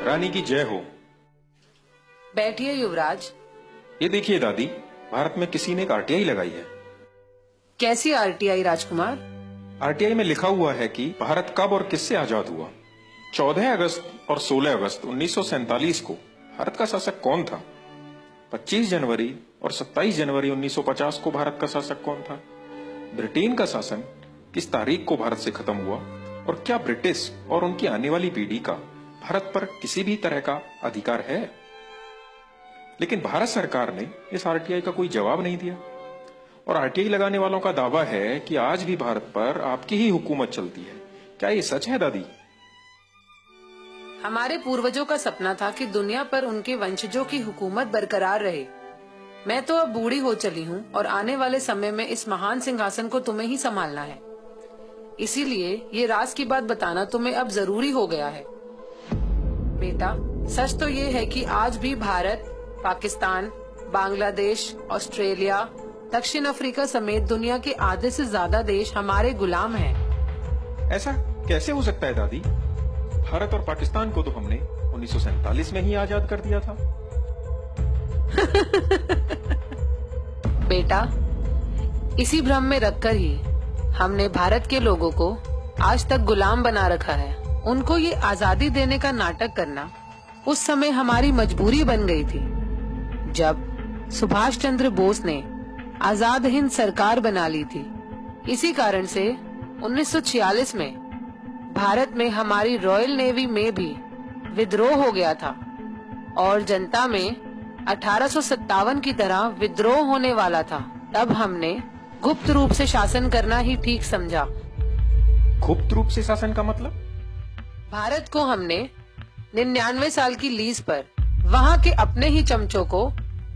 रानी की जय हो। बैठिए युवराज। ये देखिए दादी, भारत में किसी ने एक आरटीआई लगाई है। कैसी आरटीआई राजकुमार? आरटीआई में लिखा हुआ है कि भारत कब और किससे आजाद हुआ। 14 अगस्त और 16 अगस्त 1947 को भारत का शासक कौन था? 25 जनवरी और 27 जनवरी 1950 को भारत का शासक कौन था? ब्रिटेन का शासन किस तारीख को भारत से खत्म हुआ? और क्या ब्रिटिश और उनकी आने वाली पीढ़ी का भारत पर किसी भी तरह का अधिकार है? लेकिन भारत सरकार ने इस आरटीआई का कोई जवाब नहीं दिया और आरटीआई लगाने वालों का दावा है कि आज भी भारत पर आपकी ही हुकूमत चलती है। क्या ये सच है दादी? हमारे पूर्वजों का सपना था कि दुनिया पर उनके वंशजों की हुकूमत बरकरार रहे। मैं तो अब बूढ़ी हो चली हूँ और आने वाले समय में इस महान सिंहासन को तुम्हें ही संभालना है। इसीलिए ये राज की बात बताना तुम्हें अब जरूरी हो गया है। बेटा, सच तो ये है कि आज भी भारत, पाकिस्तान, बांग्लादेश, ऑस्ट्रेलिया, दक्षिण अफ्रीका समेत दुनिया के आधे से ज्यादा देश हमारे गुलाम हैं। ऐसा कैसे हो सकता है दादी? भारत और पाकिस्तान को तो हमने 1947 में ही आजाद कर दिया था। बेटा, इसी भ्रम में रखकर ही हमने भारत के लोगों को आज तक गुलाम बना रखा है। उनको ये आजादी देने का नाटक करना उस समय हमारी मजबूरी बन गई थी, जब सुभाष चंद्र बोस ने आजाद हिंद सरकार बना ली थी। इसी कारण से 1946 में भारत में हमारी रॉयल नेवी में भी विद्रोह हो गया था और जनता में 1857 की तरह विद्रोह होने वाला था। तब हमने गुप्त रूप से शासन करना ही ठीक समझा। गुप्त रूप से शासन का मतलब? भारत को हमने 99 साल की लीज पर वहाँ के अपने ही चमचों को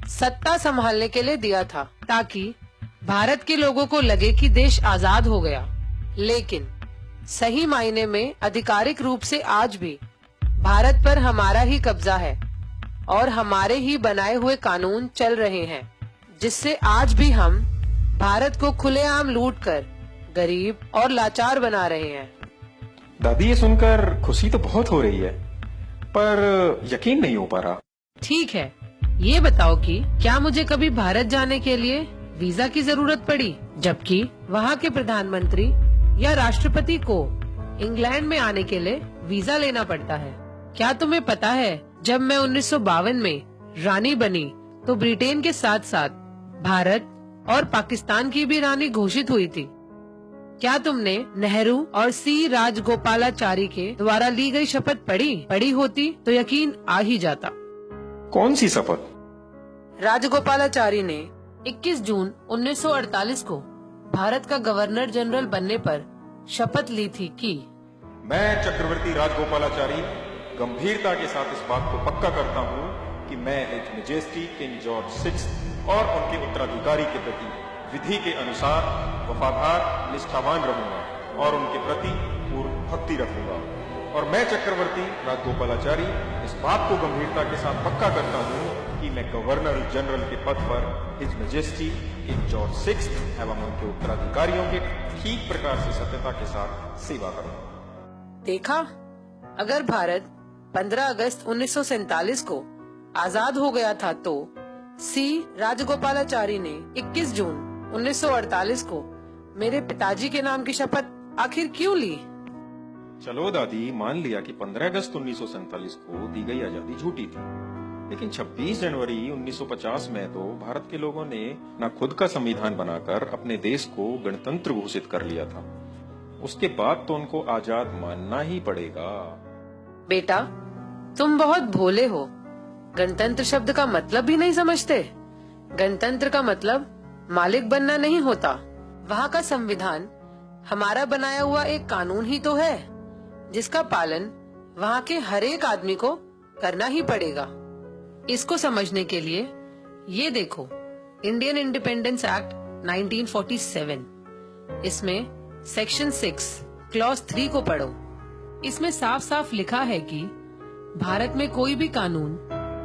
सत्ता संभालने के लिए दिया था, ताकि भारत के लोगों को लगे कि देश आजाद हो गया। लेकिन सही मायने में आधिकारिक रूप से आज भी भारत पर हमारा ही कब्जा है और हमारे ही बनाए हुए कानून चल रहे हैं, जिससे आज भी हम भारत को खुलेआम लूटकर गरीब और लाचार बना रहे हैं। दादी, ये सुनकर खुशी तो बहुत हो रही है, पर यकीन नहीं हो पा रहा। ठीक है, ये बताओ कि क्या मुझे कभी भारत जाने के लिए वीजा की जरूरत पड़ी, जबकि वहाँ के प्रधानमंत्री या राष्ट्रपति को इंग्लैंड में आने के लिए वीजा लेना पड़ता है? क्या तुम्हें पता है, जब मैं 1952 में रानी बनी तो ब्रिटेन के साथ साथ भारत और पाकिस्तान की भी रानी घोषित हुई थी। क्या तुमने नेहरू और सी राजगोपालाचारी के द्वारा ली गई शपथ पढ़ी होती तो यकीन आ ही जाता। कौन सी शपथ? राजगोपालाचारी ने 21 जून 1948 को भारत का गवर्नर जनरल बनने पर शपथ ली थी कि मैं चक्रवर्ती राजगोपालाचारी गंभीरता के साथ इस बात को पक्का करता हूँ कि मैं हिज मैजेस्टी किंग जॉर्ज 6 और उनके उत्तराधिकारी के प्रति विधि के अनुसार वफादार, निष्ठावान रहूंगा और उनके प्रति पूर्ण भक्ति रखूंगा। और मैं चक्रवर्ती राजगोपालाचारी इस बात को गंभीरता के साथ पक्का करता हूँ कि मैं गवर्नर जनरल के पद पर हिज मैजेस्टी किंग जॉर्ज 6 एवं उनके उत्तराधिकारियों के ठीक प्रकार से सत्यता के साथ सेवा करूंगा। देखा, अगर भारत 15 अगस्त 1947 को आजाद हो गया था तो सी राजगोपालाचारी ने 21 जून 1948 को मेरे पिताजी के नाम की शपथ आखिर क्यों ली? चलो दादी, मान लिया कि 15 अगस्त 1947 को दी गई आजादी झूठी थी, लेकिन 26 जनवरी 1950 में तो भारत के लोगों ने ना खुद का संविधान बनाकर अपने देश को गणतंत्र घोषित कर लिया था। उसके बाद तो उनको आजाद मानना ही पड़ेगा। बेटा, तुम बहुत भोले हो। गणतंत्र शब्द का मतलब भी नहीं समझते। गणतंत्र का मतलब मालिक बनना नहीं होता। वहाँ का संविधान हमारा बनाया हुआ एक कानून ही तो है, जिसका पालन वहाँ के हर एक आदमी को करना ही पड़ेगा। इसको समझने के लिए ये देखो, इंडियन इंडिपेंडेंस एक्ट 1947, इसमें सेक्शन 6 क्लॉज 3 को पढ़ो। इसमें साफ साफ लिखा है कि भारत में कोई भी कानून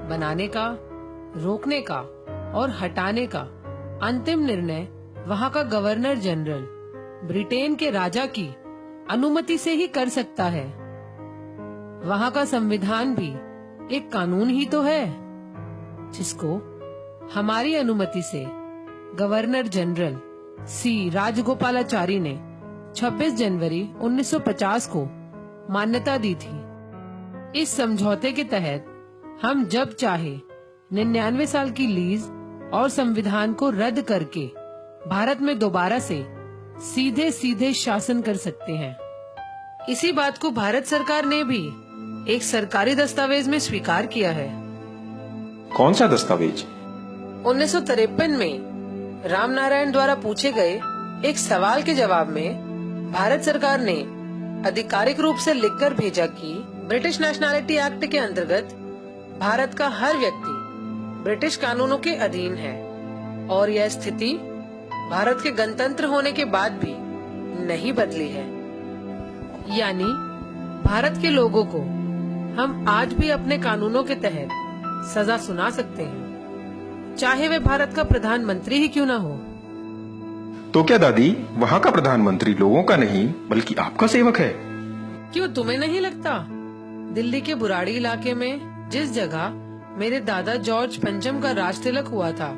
बनाने का, रोकने का और हटाने का अंतिम निर्णय वहाँ का गवर्नर जनरल ब्रिटेन के राजा की अनुमति से ही कर सकता है। वहाँ का संविधान भी एक कानून ही तो है जिसको हमारी अनुमति से गवर्नर जनरल सी राजगोपालाचारी ने 26 जनवरी 1950 को मान्यता दी थी। इस समझौते के तहत हम जब चाहे 99 साल की लीज और संविधान को रद्द करके भारत में दोबारा से सीधे सीधे शासन कर सकते हैं। इसी बात को भारत सरकार ने भी एक सरकारी दस्तावेज में स्वीकार किया है। कौन सा दस्तावेज? 1953 में रामनारायण द्वारा पूछे गए एक सवाल के जवाब में भारत सरकार ने आधिकारिक रूप से लिखकर भेजा कि ब्रिटिश नेशनैलिटी एक्ट के अंतर्गत भारत का हर व्यक्ति ब्रिटिश कानूनों के अधीन है और यह स्थिति भारत के गणतंत्र होने के बाद भी नहीं बदली है। यानी भारत के लोगों को हम आज भी अपने कानूनों के तहत सजा सुना सकते हैं, चाहे वे भारत का प्रधानमंत्री ही क्यों ना हो। तो क्या दादी, वहाँ का प्रधानमंत्री लोगों का नहीं बल्कि आपका सेवक है? क्यों तुम्हें नहीं लगता? दिल्ली के बुराड़ी इलाके में जिस जगह मेरे दादा जॉर्ज पंचम का राज तिलक हुआ था,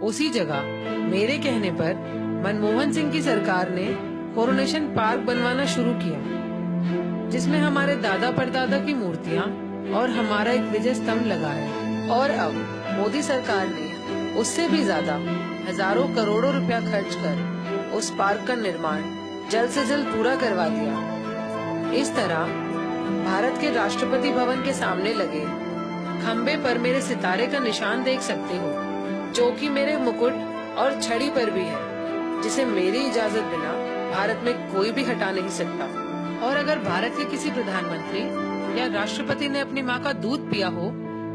उसी जगह मेरे कहने पर मनमोहन सिंह की सरकार ने कोरोनेशन पार्क बनवाना शुरू किया, जिसमें हमारे दादा परदादा की मूर्तियां और हमारा एक विजय स्तंभ लगा है। और अब मोदी सरकार ने उससे भी ज्यादा हजारों करोड़ों रुपया खर्च कर उस पार्क का निर्माण जल्द से जल्द पूरा करवा दिया। इस तरह भारत के राष्ट्रपति भवन के सामने लगे खम्बे पर मेरे सितारे का निशान देख सकते हो, जो कि मेरे मुकुट और छड़ी पर भी है, जिसे मेरी इजाजत बिना भारत में कोई भी हटा नहीं सकता। और अगर भारत के किसी प्रधानमंत्री या राष्ट्रपति ने अपनी माँ का दूध पिया हो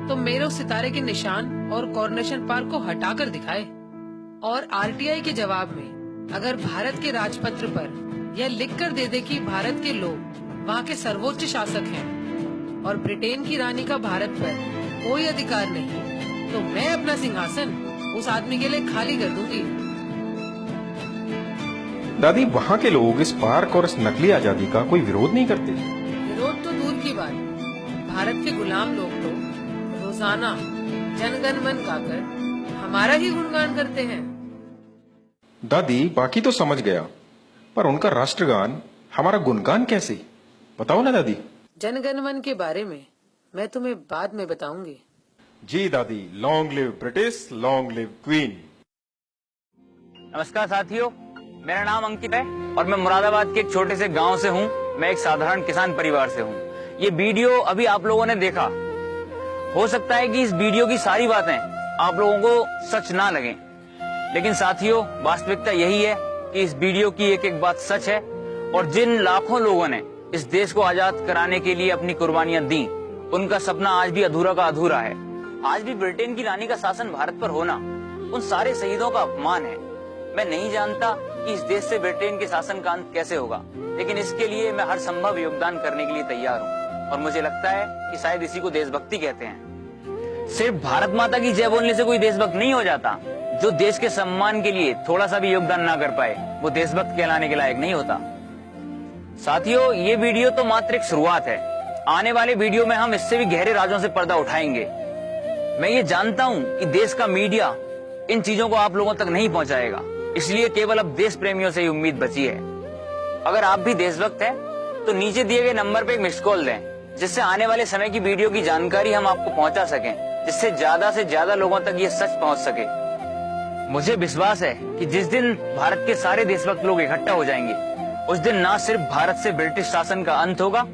तो मेरे उस सितारे के निशान और कोरोनेशन पार्क को हटाकर दिखाए। और आरटीआई के जवाब में अगर भारत के राजपत्र पर यह लिखकर दे दे कि भारत के लोग वहाँ के सर्वोच्च शासक हैं और ब्रिटेन की रानी का भारत पर कोई अधिकार नहीं, तो मैं अपना सिंहासन उस आदमी के लिए खाली कर दूंगी। दादी, वहाँ के लोग इस पार्क और इस नकली आजादी का कोई विरोध नहीं करते? विरोध तो दूर की बात, भारत के गुलाम लोग तो रोजाना जनगण मन गाकर हमारा ही गुणगान करते हैं। दादी, बाकी तो समझ गया, पर उनका राष्ट्रगान हमारा गुणगान कैसे? बताओ ना दादी। जनगण मन के बारे में मैं तुम्हें बाद में बताऊंगी। जी दादी, long live British, long live queen. नमस्कार साथियों, मेरा नाम अंकित है और मैं मुरादाबाद के एक छोटे से गांव से हूं। मैं एक साधारण किसान परिवार से हूं। ये वीडियो अभी आप लोगों ने देखा, हो सकता है कि इस वीडियो की सारी बातें आप लोगों को सच ना लगें, लेकिन साथियों वास्तविकता यही है कि इस वीडियो की एक एक बात सच है। और जिन लाखों लोगों ने इस देश को आजाद कराने के लिए अपनी कुर्बानियां दी, उनका सपना आज भी अधूरा का अधूरा है। आज भी ब्रिटेन की रानी का शासन भारत पर होना उन सारे शहीदों का अपमान है। मैं नहीं जानता कि इस देश से ब्रिटेन के शासन का अंत कैसे होगा, लेकिन इसके लिए मैं हर संभव योगदान करने के लिए तैयार हूँ। और मुझे लगता है कि शायद इसी को देशभक्ति कहते हैं। सिर्फ भारत माता की जय बोलने से कोई देशभक्त नहीं हो जाता। जो देश के सम्मान के लिए थोड़ा सा भी योगदान ना कर पाए, वो देशभक्त कहलाने के लायक नहीं होता। साथियों, ये वीडियो तो मात्र एक शुरुआत है। आने वाले वीडियो में हम इससे भी गहरे राजों से पर्दा उठाएंगे। मैं ये जानता हूँ कि देश का मीडिया इन चीजों को आप लोगों तक नहीं पहुँचाएगा, इसलिए केवल अब देश प्रेमियों से ही उम्मीद बची है। अगर आप भी देशभक्त हैं, तो नीचे दिए गए नंबर पे एक मिस्ड कॉल दें, जिससे आने वाले समय की वीडियो की जानकारी हम आपको पहुंचा सकें, जिससे ज्यादा लोगों तक ये सच पहुंच सके। मुझे विश्वास है कि जिस दिन भारत के सारे देशभक्त लोग इकट्ठा हो जाएंगे, उस दिन न सिर्फ भारत से ब्रिटिश शासन का अंत होगा,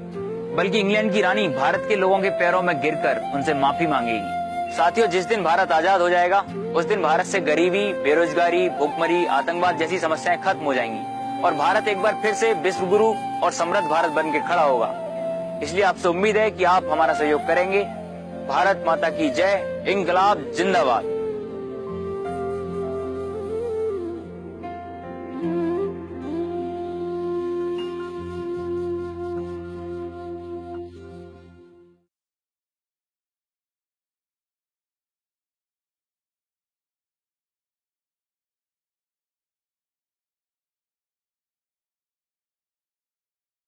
बल्कि इंग्लैंड की रानी भारत के लोगों के पैरों में गिरकर उनसे माफी मांगेगी। साथियों, जिस दिन भारत आजाद हो जाएगा, उस दिन भारत से गरीबी, बेरोजगारी, भूखमरी, आतंकवाद जैसी समस्याएं खत्म हो जाएंगी और भारत एक बार फिर से विश्व गुरु और समृद्ध भारत बन के खड़ा होगा। इसलिए आपसे उम्मीद है कि आप हमारा सहयोग करेंगे। भारत माता की जय, इंकलाब जिंदाबाद।